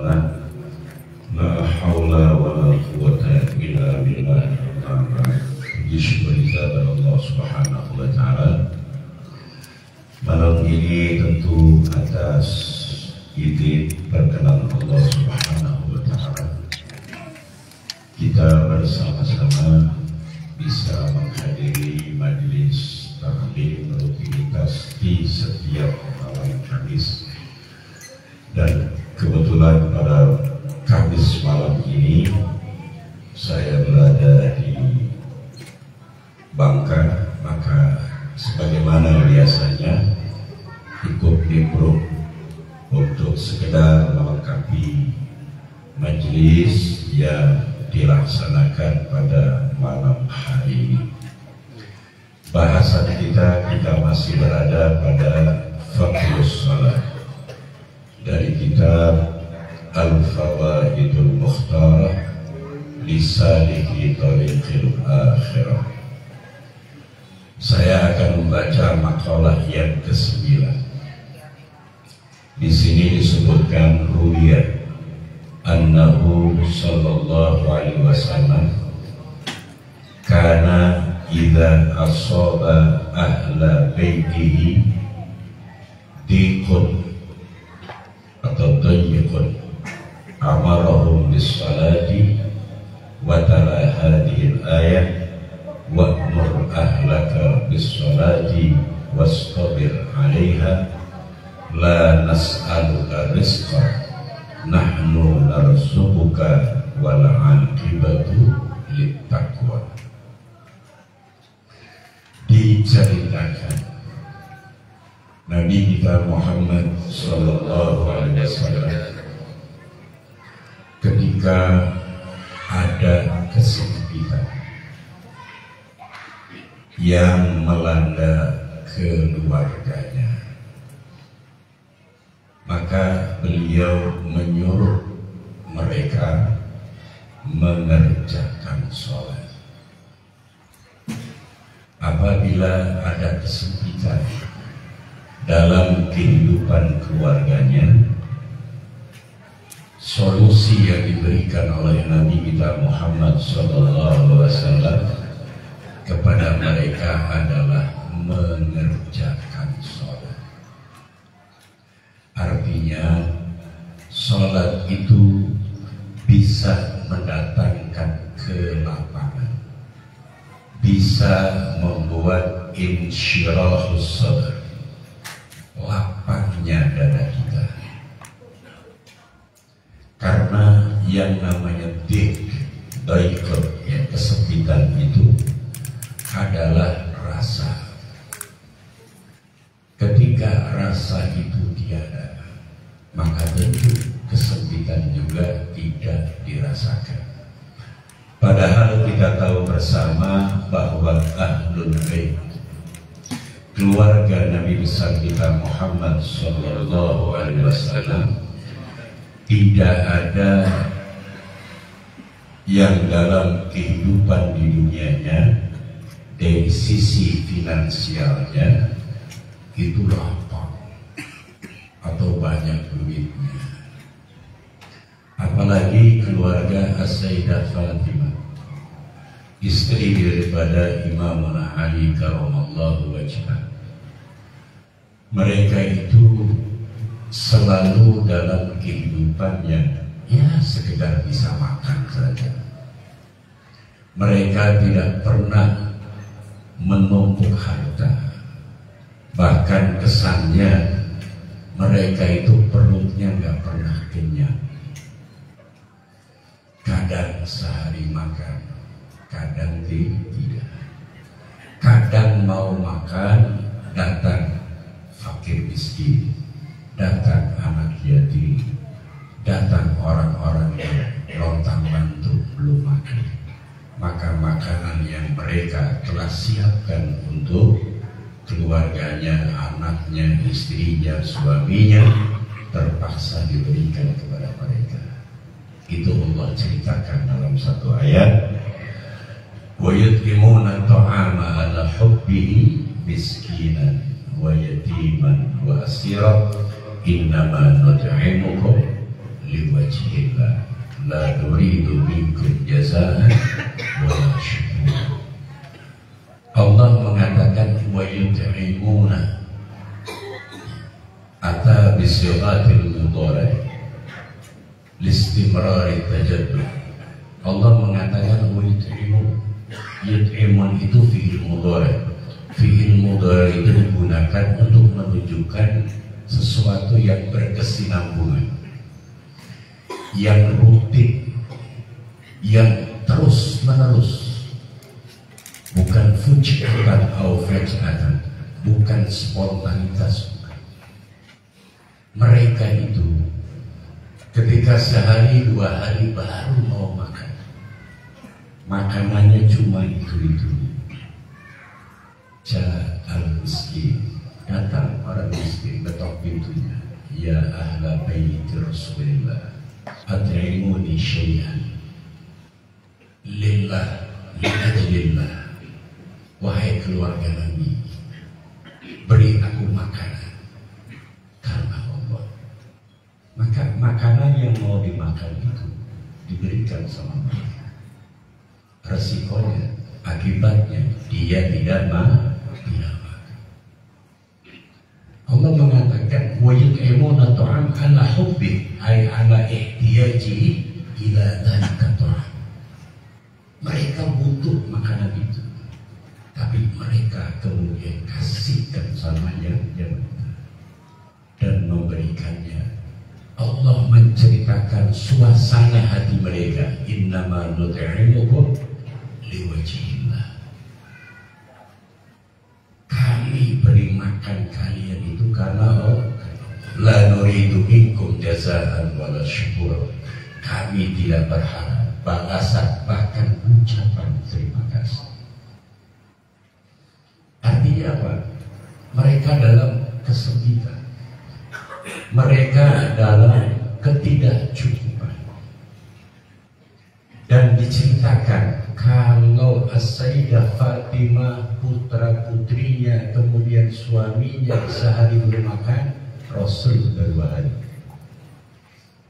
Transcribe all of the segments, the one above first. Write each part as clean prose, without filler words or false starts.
lana la haula wala quwwata illa billah. Puji syukur kepada Allah Subhanahu wa taala. Malam ini tentu atas izin perkenan Allah Subhanahu wa taala kita bersama-sama bisa menghadiri majelis taklim rutinitas di setiap malam Kamis, dan kebetulan pada Kamis malam ini saya berada di Bangka, maka sebagaimana biasanya ikut nimbrung untuk sekedar melengkapi majelis yang dilaksanakan pada malam hari ini. Bahasan kita masih berada pada Fiqhus Shalah dari kitab Al-Fawaidul Mukhtarah li Saliki Thariqil Akhirah. Saya akan membaca makalah yang ke-9. Di sini disebutkan ruwiyah annahu sallallahu alaihi wasallam kana idza asaba ahla baitihi diqun atau dayyqun amarahum bis salati wa tala hadhihi al-ayah wa'mur ahlaka bis salati wastabir 'alaiha la nas'aluka rizqan nahnu narzuquka wal 'aqibatu littaqwa. Diceritakan Nabi kita Muhammad sallallahu alaihi wasallam ketika ada kesempitan yang melanda keluarganya, maka beliau menyuruh mereka mengerjakan sholat. Apabila ada kesempitan dalam kehidupan keluarganya, solusi yang diberikan oleh Nabi kita Muhammad SAW kepada mereka adalah mengerjakan sholat. Artinya sholat itu bisa mendatangkan kelapangan, bisa membuat insyirahus sadr, lapangnya dada kita. Karena yang namanya daikot, ya, kesempitan itu adalah rasa. Ketika rasa itu tiada, maka tentu kesempitan juga tidak dirasakan. Padahal kita tahu bersama bahwa Ahlul Bait, keluarga Nabi besar kita Muhammad sallallahu alaihi wasallam, tidak ada yang dalam kehidupan di dunianya dari sisi finansialnya itu lapang atau banyak duitnya. Apalagi keluarga As-Sayyidah Fatimah, istri daripada Imam Ali karamallahu wajhah. Mereka itu selalu dalam kehidupan yang ya sekedar bisa makan saja. Mereka tidak pernah menumpuk harta. Bahkan kesannya mereka itu perutnya nggak pernah kenyang. Kadang sehari makan, kadang tidak. Kadang mau makan, datang fakir miskin, datang anak yatim, datang orang-orang yang lontang-lantung belum makan. Maka makanan yang mereka telah siapkan untuk keluarganya, anaknya, istrinya, suaminya, terpaksa diberikan kepada mereka. Itu Allah ceritakan dalam satu ayat, wa yut'imuna ta'ama ala hubbihi miskinan wa yatiman wa asira innama nut'imukum liwajhi la nuridu minkum jazaan wala syukur. Allah mengatakan wa yut'imuna ata bisighatil mudhari listimrari tajaddud. Allah mengatakan wa yut'imun itu fi'il mudhari. Fi'il mudhari itu digunakan untuk menunjukkan sesuatu yang berkesinambungan, yang rutin, yang terus menerus, bukan fujatan atau fajatan, bukan spontanitas. Mereka itu ketika sehari dua hari baru mau makan, makanannya cuma itu. Ja'al miskin, datang orang miskin, ketok pintunya. Ya ahla baiti Rasulillah, at'imuni syai'an lillah, li'ajlillah. Wahai keluarga Nabi, beri aku makanan karena Allah. Maka makanan yang mau dimakan itu diberikan sama mereka. Resikonya, akibatnya dia tidak makan. Allah mengatakan wa yut'imuna ta'am ala hubbi, ay ala ihtiyaji ila dzalika ta'am. Mereka butuh makanan itu, tapi mereka kemudian kasihkan sama yang dan memberikannya. Allah menceritakan suasana hati mereka, innama nut'imukum liwajhillah. Kami beri makan kalian itu karena la nuridu minkum jazaan wala syukur. Kami tidak berharap balasan, bahkan ucapan terima kasih. Artinya apa? Mereka dalam kesempitan, mereka dalam ketidakcukupan. Dan diceritakan kalau As-Sayyidah Fatimah, putra putrinya, kemudian suaminya sehari belum makan, Rasul sudah 2 hari.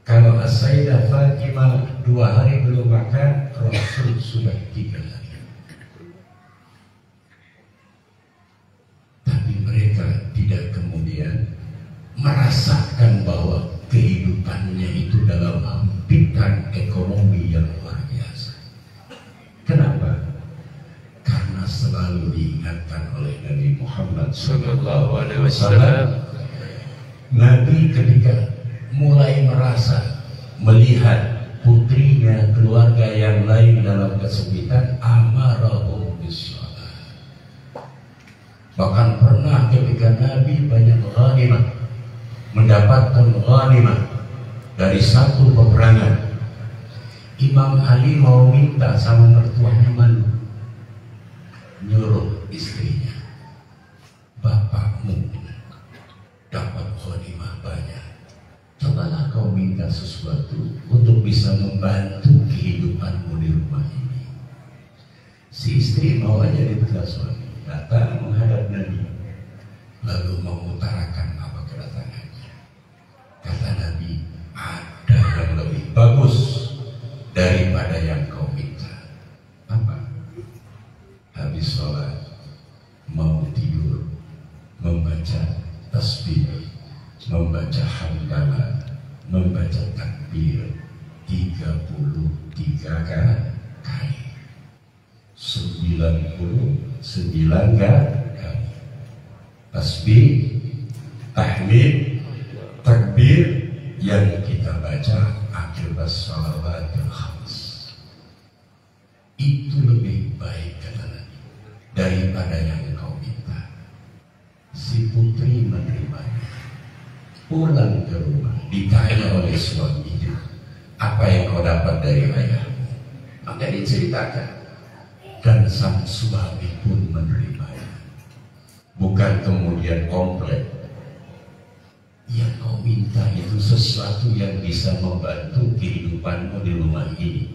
Kalau As-Sayyidah Fatimah 2 hari belum makan, Rasul sudah 3 hari. Tapi mereka tidak kemudian merasakan bahwa kehidupannya itu dalam hempitan ekonomi yang luar biasa. Kenapa? Karena selalu diingatkan oleh Nabi Muhammad SAW. Nabi ketika mulai merasa melihat putrinya, keluarga yang lain dalam kesempitan, amarahum bis-shalah. Bahkan pernah ketika Nabi banyak ghanimah, mendapatkan ghanimah dari satu peperangan, Imam Ali mau minta sama mertuanya malu, nyuruh istrinya, bapakmu dapat ghanimah banyak, cobalah kau minta sesuatu untuk bisa membantu kehidupanmu di rumah ini. Si istri mau aja dipegang suami, datang menghadap Nabi, lalu mengutarakan apa kedatangannya. Kata Nabi, ada yang lebih bagus daripada yang kau minta. Apa? Habis sholat mau tidur, membaca tasbih, membaca hamdalah, membaca takbir 33 kali, 99 kali. Tasbih, tahmid, takbir yang kita baca akibat shalawatul khams. Itu lebih baik kata Nabi daripada yang kau minta. Si putri menerimanya, pulang ke rumah, ditanya oleh suaminya, apa yang kau dapat dari ayahmu? Maka diceritakan, dan sang suami pun menerimanya. Bukan kemudian komplain, yang kau minta itu sesuatu yang bisa membantu kehidupanmu di rumah ini,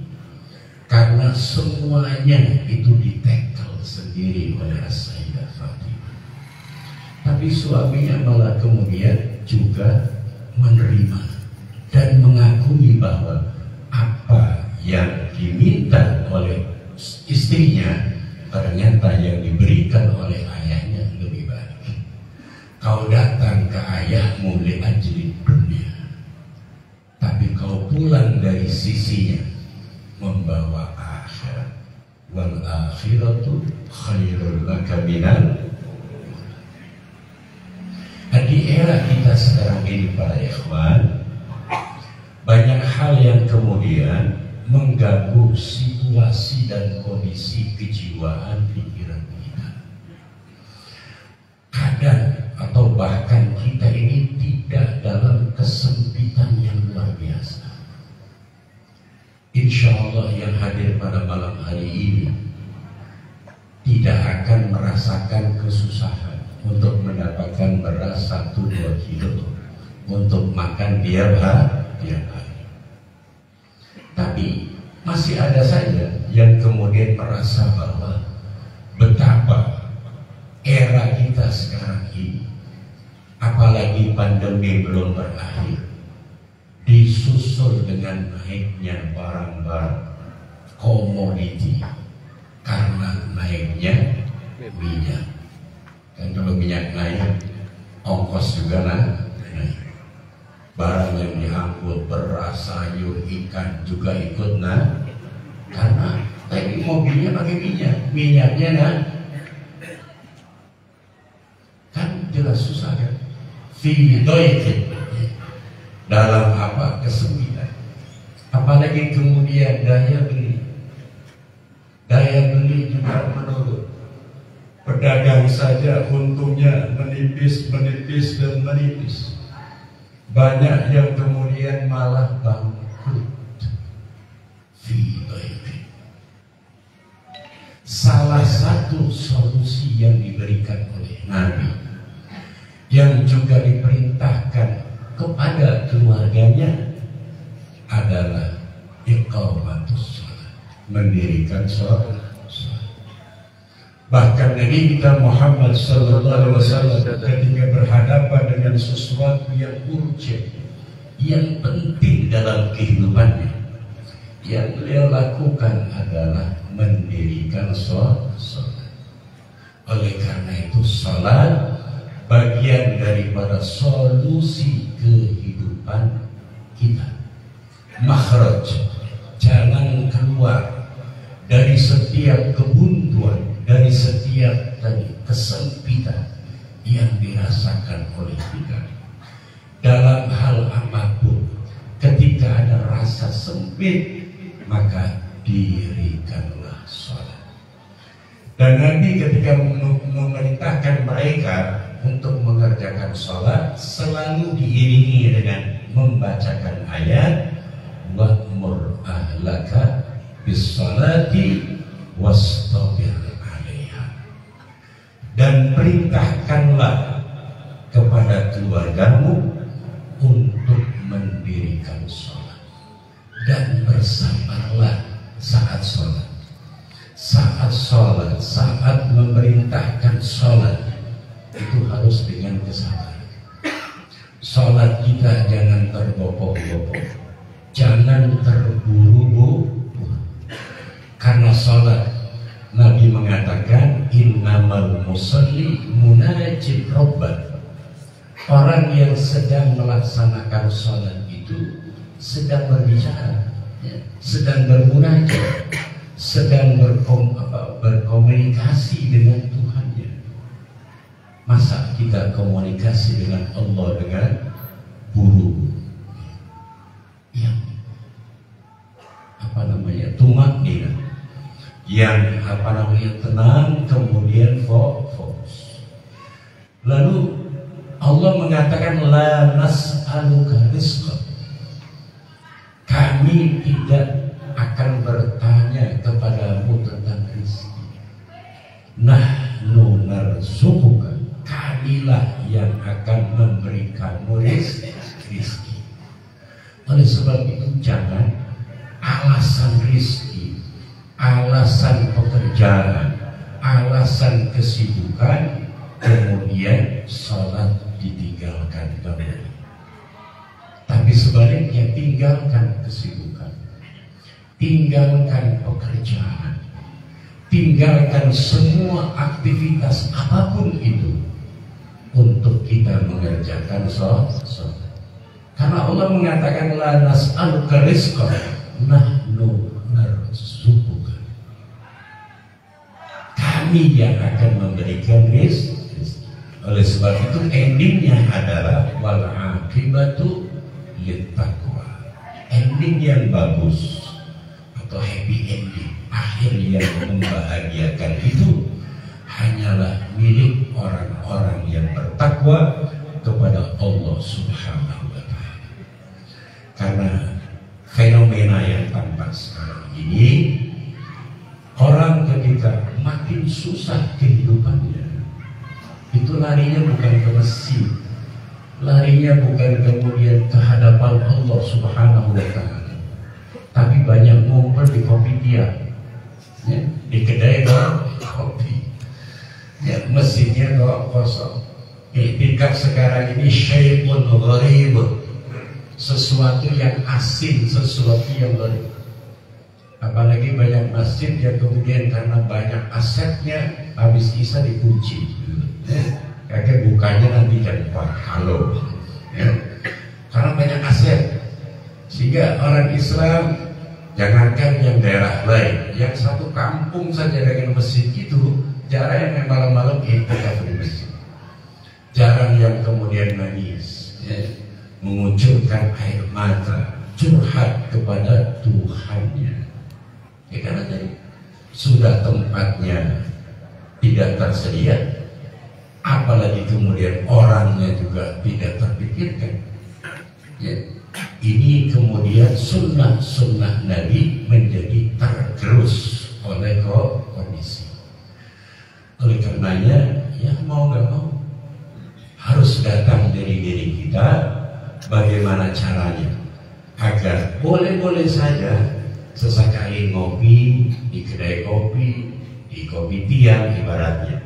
karena semuanya itu ditekel sendiri oleh As-Sayyidah Fatimah. Tapi suaminya malah kemudian juga menerima dan mengakui bahwa apa yang diminta oleh istrinya ternyata yang diberikan oleh ayahnya lebih baik. Kau datang ke ayahmu li'ajli dunia, tapi kau pulang dari sisinya membawa akhirat. Wal akhiratu khairul laka minal. Di era kita sekarang ini para ikhwan, banyak hal yang kemudian mengganggu situasi dan kondisi kejiwaan pikiran kita. Kadang atau bahkan kita ini tidak dalam kesempitan yang luar biasa. Insya Allah yang hadir pada malam hari ini tidak akan merasakan kesusahan untuk mendapatkan beras 1-2 kilo untuk makan tiap hari. Tapi masih ada saja yang kemudian merasa bahwa betapa era kita sekarang ini, apalagi pandemi belum berakhir, disusul dengan naiknya barang-barang komoditi karena naiknya minyak. Dan kalau minyak naik, ongkos juga naik. Barang yang diangkut, beras, sayur, ikan juga ikut naik. Karena tadi mobilnya pakai minyak, minyaknya naik. Kan jelas susah kan? Fi doikin, dalam apa? Kesempitan. Apalagi kemudian daya beli juga menurun. Pedagang saja untungnya menipis. Banyak yang kemudian malah bangkrut. Salah satu solusi yang diberikan oleh Nabi, yang juga diperintahkan kepada keluarganya, adalah iqamatus shalah, mendirikan sholat. Bahkan Nabi kita Muhammad sallallahu alaihi wasallam ketika berhadapan dengan sesuatu yang urgent, yang penting dalam kehidupannya, yang beliau lakukan adalah mendirikan sholat. Oleh karena itu sholat bagian daripada solusi kehidupan kita, makhraj, jalan keluar dari setiap kebuntuan, dari setiap kesempitan yang dirasakan oleh kita. Dalam hal apapun, ketika ada rasa sempit, maka dirikanlah sholat. Dan Nabi ketika memerintahkan mereka untuk mengerjakan sholat, selalu diiringi dengan membacakan ayat wa'mur ahlaka bis-sholati wastabir alaiha, dan perintahkanlah kepada keluargamu untuk mendirikan sholat, dan bersabarlah saat sholat. Saat memerintahkan sholat itu harus dengan kesabaran. Sholat kita jangan terbopok-bopok, jangan terburu-buru. Karena sholat, Nabi mengatakan innamal musalli munajib rabbah. Orang yang sedang melaksanakan sholat itu sedang berbicara, sedang bermunajat, sedang berkomunikasi dengan Tuhannya. Masa kita komunikasi dengan Allah dengan buru-buru? Yang tumaknina, yang tenang, kemudian fokus. Lalu Allah mengatakan la nas'aluka rizqa, kami tidak akan bertanya kepadamu tentang rezeki. Nahnu narzuquka, kamilah yang akan memberikanmu rezeki. Oleh sebab itu jangan alasan rezeki, alasan pekerjaan, alasan kesibukan, kemudian sholat ditinggalkan kembali. Tapi sebaliknya, tinggalkan kesibukan, tinggalkan pekerjaan, tinggalkan semua aktivitas apapun itu untuk kita mengerjakan sholat. Karena Allah mengatakan la nas'aluka rizqan nahnu narzuquka. Kami yang akan memberikan rezeki. Oleh sebab itu endingnya adalah wal aqibatu littaqwa. Ending yang bagus atau happy ending, akhir yang membahagiakan itu hanyalah milik orang-orang yang bertakwa kepada Allah Subhanahu wa Ta'ala. Karena fenomena yang tampak sekarang ini, orang ketika makin susah kehidupannya, itu larinya bukan ke masjid, larinya bukan kemudian ke hadapan Allah Subhanahu wa Ta'ala, tapi banyak ngumpul di kopi tiap, ya, di kedai kopi, ya, masjidnya kosong. Iktikaf sekarang ini syai'un gharib, sesuatu yang asing, sesuatu yang baru. Apalagi banyak masjid yang kemudian karena banyak asetnya habis isya dikunci, kakek bukanya nanti jam 4 halo, ya. Karena banyak aset, sehingga orang Islam, jangankan yang daerah lain, yang satu kampung saja dengan masjid itu jarang yang malam-malam iktikaf di masjid, jarang yang kemudian nangis, ya, mengucurkan air mata, curhat kepada Tuhannya. Ya, karena tadi sudah tempatnya tidak tersedia, apalagi kemudian orangnya juga tidak terpikirkan. Ya, ini kemudian sunnah-sunnah Nabi menjadi tergerus oleh kondisi. Oleh karenanya, ya mau nggak mau harus datang dari diri kita. Bagaimana caranya agar boleh-boleh saja sesekali ngopi di kedai kopi, di kopi tiang ibaratnya,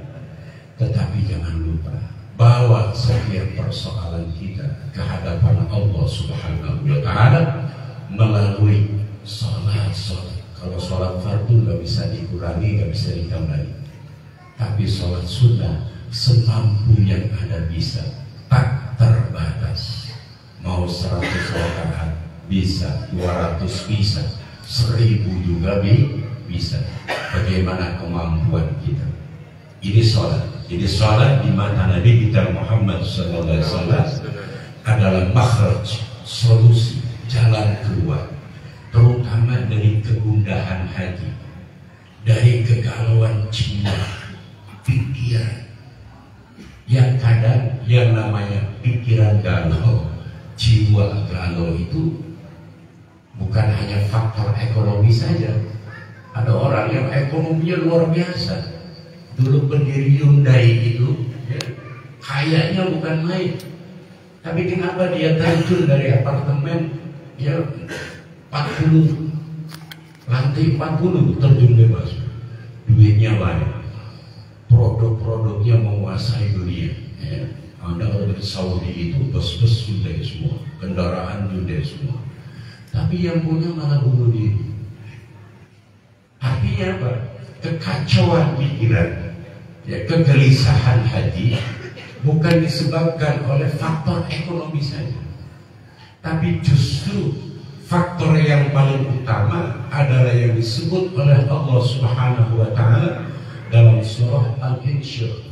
tetapi jangan lupa bawa setiap persoalan kita ke hadapan Allah Subhanahu wa Ta'ala melalui sholat. Kalau sholat fardu nggak bisa dikurangi, nggak bisa ditambahi, tapi sholat sunnah semampu yang ada bisa, tak terbatas. Mau 100 rakaat bisa, 200 bisa, 1000 juga bisa. Bagaimana kemampuan kita? Ini sholat. Jadi sholat di mata Nabi kita Muhammad SAW adalah makhraj, solusi, jalan keluar, terutama dari kegundahan hati, dari kegalauan jiwa, pikiran. Yang kadang yang namanya pikiran galau, jiwa galau itu bukan hanya faktor ekonomi saja. Ada orang yang ekonominya luar biasa. Dulu pendiri Hyundai itu, ya, kayaknya bukan main. Tapi kenapa dia terjun dari apartemen, ya, 40 lantai 40 terjun bebas, duitnya banyak, produk-produknya menguasai dunia. Ya. Anda kalau dari Saudi itu bus-bus Hyundai semua, kendaraan Hyundai semua. Tapi yang punya malah bunuh diri. Artinya apa? Kekacauan pikiran, ya, kegelisahan hati bukan disebabkan oleh faktor ekonomi saja, tapi justru faktor yang paling utama adalah yang disebut oleh Allah Subhanahu wa Ta'ala dalam surah Al-Insyirah.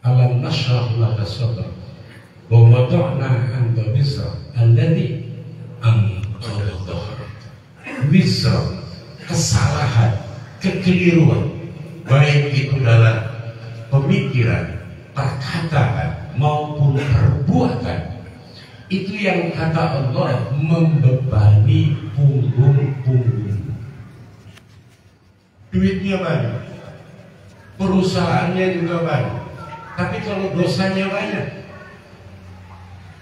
Alam nashrah laka sadrak wa wada'na anka wizrak alladhi anqadha dhahrak. Wizrak, kesalahan, kekeliruan, baik itu dalam pemikiran, perkataan maupun perbuatan, itu yang kata Allah membebani punggung-punggung. Duitnya banyak, perusahaannya juga banyak, tapi kalau dosanya banyak,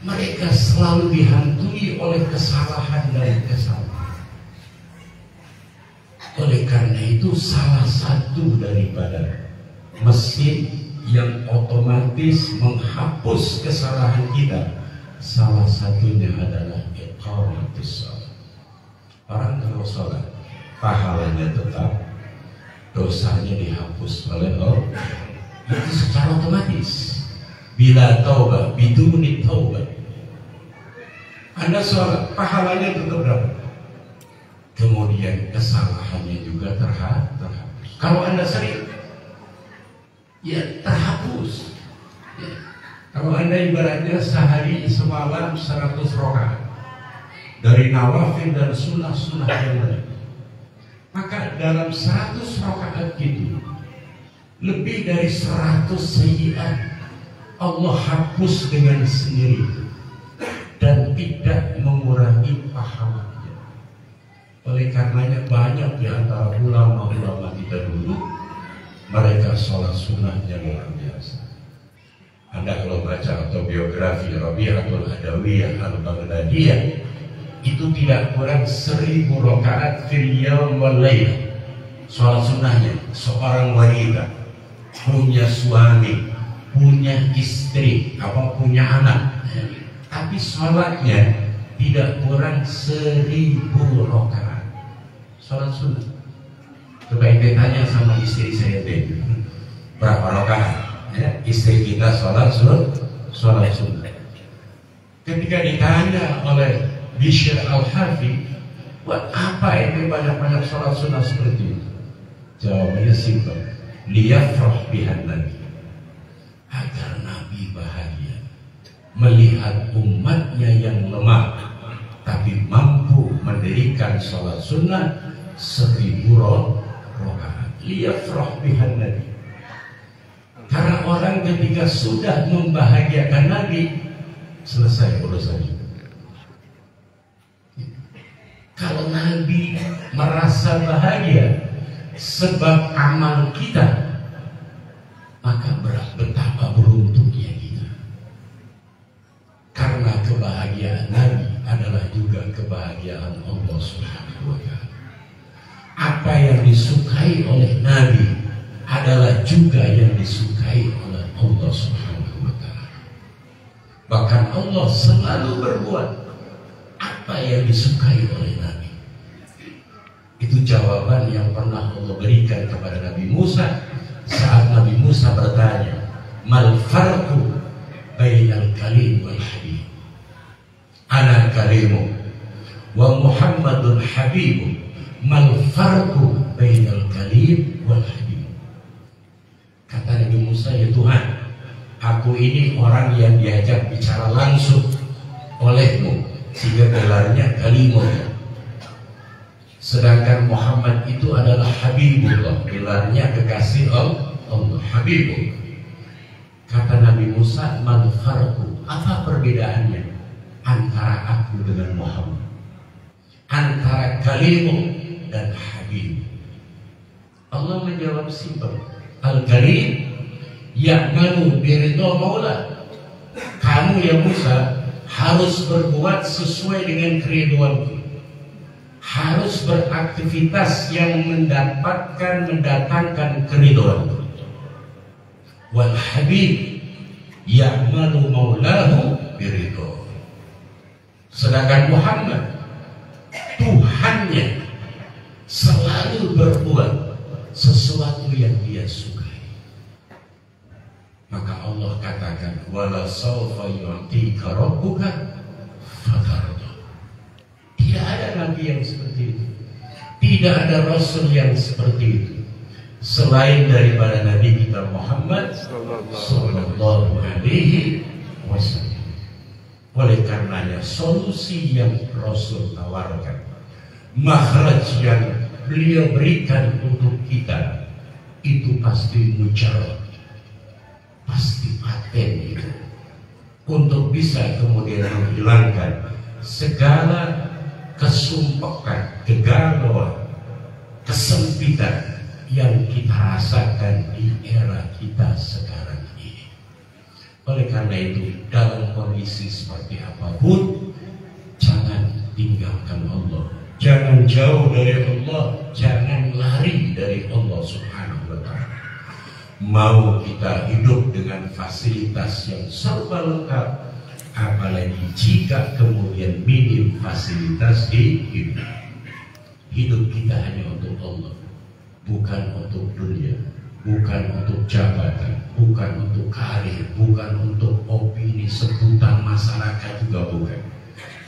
mereka selalu dihantui oleh kesalahan dan kesalahan. Oleh karena itu salah satu daripada mesin yang otomatis menghapus kesalahan kita, salah satunya adalah iqamatus shalah. Orang kalau sholat pahalanya tetap, dosanya dihapus oleh Allah. Itu secara otomatis. Bila taubah, biduni taubah. Anda sholat, pahalanya tetap dapat. Kemudian kesalahannya juga terhapus. Kalau Anda sering, ya terhapus. Ya. Kalau Anda ibaratnya sehari semalam 100 rakaat dari nawafil dan sunnah-sunnah yang lain, maka dalam 100 rakaat itu lebih dari 100 sayyiat Allah hapus dengan sendiri dan tidak mengurangi pahalanya. Oleh karenanya banyak di antara ulama-ulama kita dulu, mereka sholat sunnahnya luar biasa. Anda kalau baca autobiografi Rabi'atul Adawiyah Al-Baghdadiyah, itu tidak kurang 1000 rakaat fil yaum wal lail. Sholat sunnahnya, seorang wanita punya suami, punya istri, punya anak, tapi sholatnya tidak kurang 1000 rakaat. Sholat sunnah. Coba ente tanya sama istri saya deh, berapa rakaat? Ya, istri kita sholat sunnah. Ketika ditanya oleh Bishr Al-Hafi, buat apa ente banyak-banyak sholat sunnah seperti itu? Jawabannya simpel, liyafrah bihan Nabi, agar Nabi bahagia melihat umatnya yang lemah tapi mampu mendirikan sholat sunnah 1000 rakaat. Liyafrah bihan Nabi. Karena orang ketika sudah membahagiakan Nabi, selesai urusannya. Kalau Nabi merasa bahagia sebab amal kita, maka betapa beruntungnya kita. Karena kebahagiaan Nabi adalah juga kebahagiaan Allah Subhanahu wa Ta'ala. Apa yang disukai oleh Nabi adalah juga yang disukai oleh Allah Subhanahu wa Ta'ala. Bahkan Allah selalu berbuat apa yang disukai oleh Nabi. Itu jawaban yang pernah Allah berikan kepada Nabi Musa saat Nabi Musa bertanya, mal farqu bainal kalim wal habib? Ana kalimu wa Muhammadun habibu, mal farqu bainal kalim wal habib? Kata Nabi Musa, ya Tuhan, aku ini orang yang diajak bicara langsung olehmu, sehingga gelarnya kalimullah. Sedangkan Muhammad itu adalah Habibullah, gelarnya kekasih Allah, Habibullah. Kata Nabi Musa, mal farqu, apa perbedaannya antara aku dengan Muhammad, antara kalimul dan Habib? Allah menjawab simpel, al-kalim ya'malu biridha maula. Kamu ya Musa harus berbuat sesuai dengan keriduanku, harus beraktivitas yang mendatangkan keriduanku. Wal habib ya'malu maulahu biridha. Sedangkan Muhammad, Tuhannya selalu berbuat sesuatu yang dia sukai. Maka Allah katakan, wala sawfa yu'tika rabbuka fatarda. Tidak ada nabi yang seperti itu, tidak ada rasul yang seperti itu selain daripada Nabi kita Muhammad sallallahu alaihi wasallam. Oleh karenanya solusi yang Rasul tawarkan, makhraj yang beliau berikan untuk kita, itu pasti mujarab, pasti paten itu, untuk bisa kemudian menghilangkan segala kesumpekan, kegalauan, kesempitan yang kita rasakan di era kita sekarang ini. Oleh karena itu, dalam kondisi seperti apapun, jangan tinggalkan Allah, jangan jauh dari Allah, jangan lari dari Allah Subhanahu wa Ta'ala. Mau kita hidup dengan fasilitas yang serba lengkap, apalagi jika kemudian minim fasilitas di hidup. Hidup kita hanya untuk Allah, bukan untuk dunia, bukan untuk jabatan, bukan untuk karir, bukan untuk opini seputar masyarakat, juga bukan.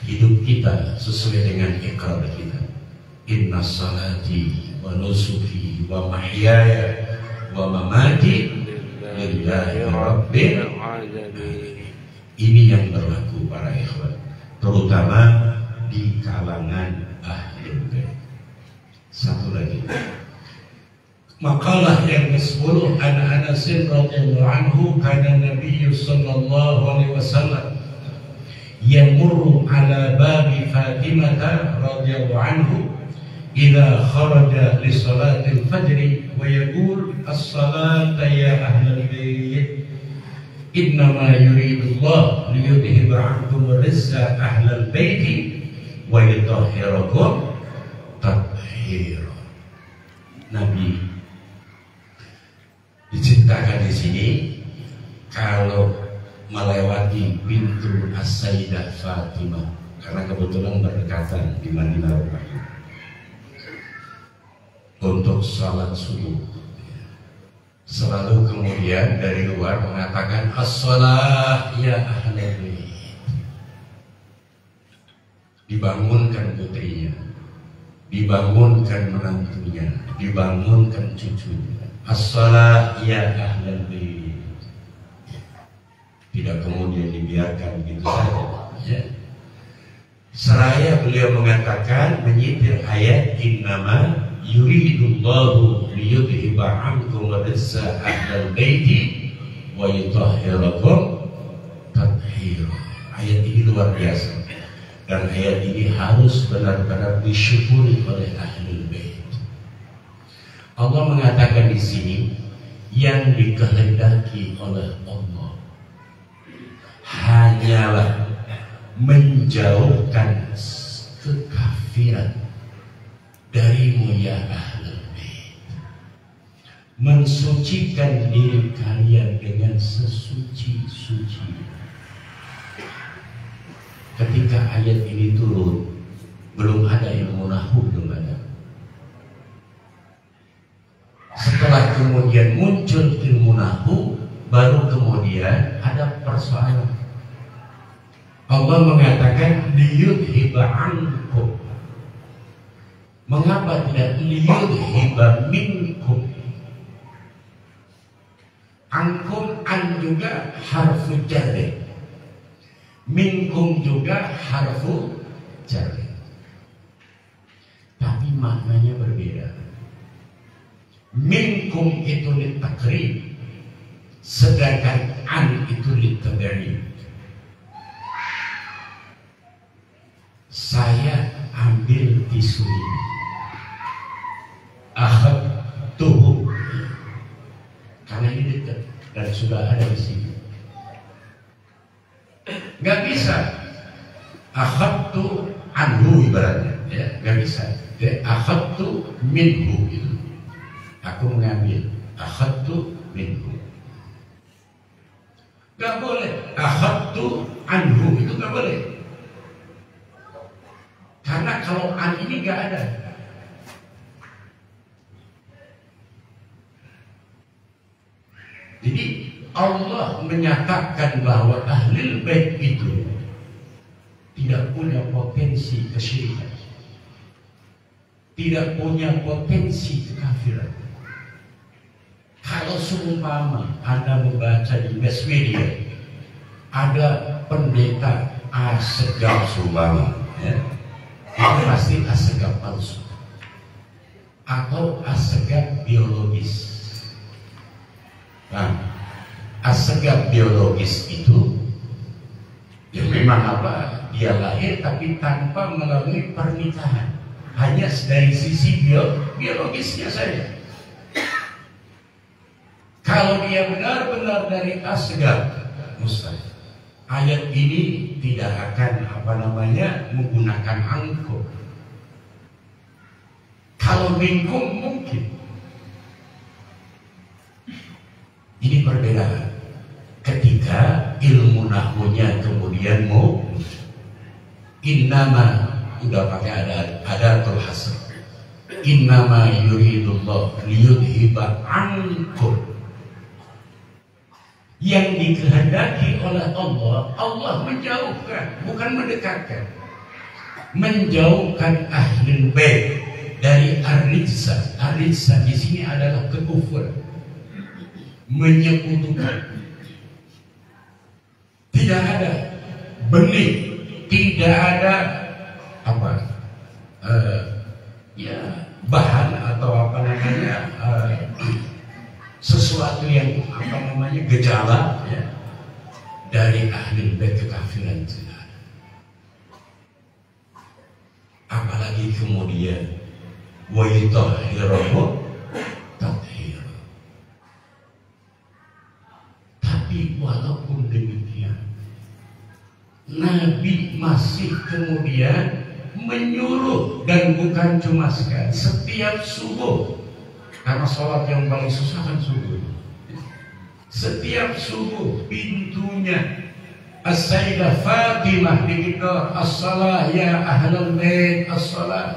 Hidup kita sesuai dengan ikrar kita. Inna salati wa nusuki wa mahyaya wa mamati lillahi rabbil alamin. Ini yang berlaku para ikhwan, terutama di kalangan ahlul bait. Satu lagi, makalah yang ke-10, an Anas radhiyallahu anhu, kana Nabi sallallahu alaihi wasallam yamurru ala babi Fatimah radhiyallahu anhu idza kharaja li salatil fajr wa yaqul as-salata ya ahlal bait innama yuridullah liyudhhiba 'ankum rizza ahlal bait wa yutahhirakum tathira. Nabi diceritakan di sini kalau melewati pintu As-Sayyidah Fatimah, karena kebetulan berdekatan di Madinah untuk salat subuh, selalu kemudian dari luar mengatakan as-salah ya ahlal bait. Dibangunkan putrinya, dibangunkan menantunya, dibangunkan cucunya. As-salah ya ahlal bait. Tidak kemudian dibiarkan begitu saja, ya. Seraya beliau mengatakan, menyitir ayat innama yuridullahu liyudhiba 'ankum rizza ahlal baiti wa yutahhirakum tathira. Ayat ini luar biasa, dan ayat ini harus benar-benar disyukuri oleh ahlul bait. Allah mengatakan di sini yang dikehendaki oleh Allah hanyalah menjauhkan kekafiran darimu ya ahlul bait, mensucikan diri kalian dengan sesuci-suci. Ketika ayat ini turun, belum ada ilmu nahwu, belum ada. Setelah kemudian muncul ilmu nahwu, baru kemudian ada persoalan. Allah mengatakan liyudhiba 'ankum. Mengapa tidak liyudhiba minkum? Ankum, an juga harfu jar, minkum juga harfu jar, tapi maknanya berbeda. Minkum itu litakrib, sedangkan an itu litadrib. Saya ambil tisu ini, akhadtuhu, karena ini dekat dan sudah ada di sini. Gak bisa akhadtu anhu ibaratnya, ya, gak bisa. Akhadtu minhu itu, aku mengambil. Akhadtu minhu, gak boleh. Akhadtu anhu itu gak boleh, karena kalau an ini gak ada. Jadi Allah menyatakan bahwa ahlul bait itu tidak punya potensi kesyirikan, tidak punya potensi kekafiran. Kalau seumpama Anda membaca di mass media ada pendeta asegaf seumpama, ya, itu pasti asegaf palsu atau asegaf biologis. Nah, asegaf biologis itu ya memang apa, dia lahir tapi tanpa melalui pernikahan, hanya dari sisi biologisnya saja. Kalau dia benar-benar dari asegaf, mustahil. Ayat ini tidak akan menggunakan angkut. Kalau minkum mungkin. Ini perbedaan ketika ilmu nahwunya kemudian mau innama udah pakai adatul hasr, Innama yuridullah liyudhiba ankum. Yang dikehendaki oleh Allah, Allah menjauhkan, bukan mendekatkan. Menjauhkan ahlul bait dari ar-rijsa. Ar-rijsa di sini adalah kekufuran, menyekutukan. Tidak ada benih, tidak ada bahan atau sesuatu yang gejala ya, dari ahli bait kekafiran tidak ada. Apalagi kemudian wa yutahhiruhu tathira. Tapi walaupun demikian, Nabi masih kemudian menyuruh, dan bukan cuma sekali, setiap subuh, karena sholat yang paling susah kan subuh. Setiap subuh pintunya As-Sayyidah Fatimah diketok, as-salah ya ahlul bait, as-salah.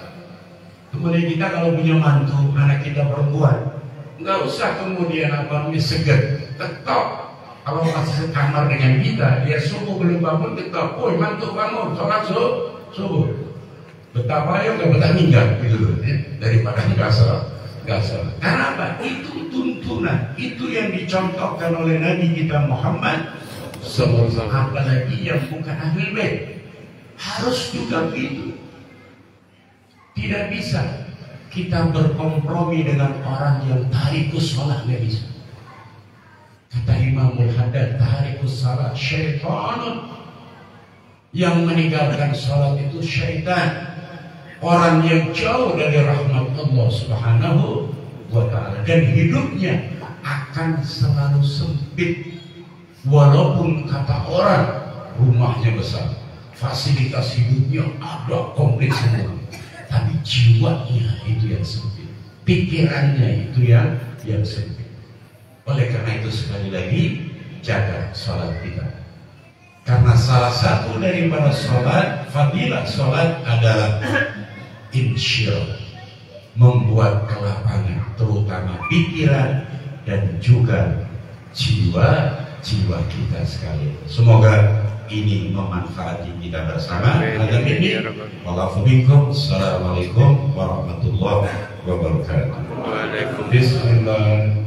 Kemudian kita kalau punya mantu, anak kita perempuan, nggak usah kemudian seger, ketok. Kalau masih sekamar dengan kita, dia subuh belum bangun, ketok, woi mantu bangun, sholat subuh. Betapa ayo nggak betah minggat gitu loh, ya? Daripada nggak sholat. Karena apa? Itu tuntunan, itu yang dicontohkan oleh Nabi kita Muhammad. Apalagi yang bukan ahli bait harus juga begitu. Tidak bisa kita berkompromi dengan orang yang tarikus sholat, nggak bisa. Kata Imamul Haddad, tarikus sholat syaitanun. Yang meninggalkan sholat itu syaitan, orang yang jauh dari rahmat Allah Subhanahu wa ta'ala, dan hidupnya akan selalu sempit. Walaupun kata orang rumahnya besar, fasilitas hidupnya ada komplit semua, tapi jiwanya itu yang sempit, pikirannya itu yang sempit. Oleh karena itu sekali lagi jaga sholat kita, karena salah satu daripada sholat, fadilah sholat adalah insyirah, membuat kelapangan terutama pikiran dan juga jiwa kita sekali. Semoga ini memanfaati kita bersama. Assalamualaikum warahmatullahi wabarakatuh. Bismillah.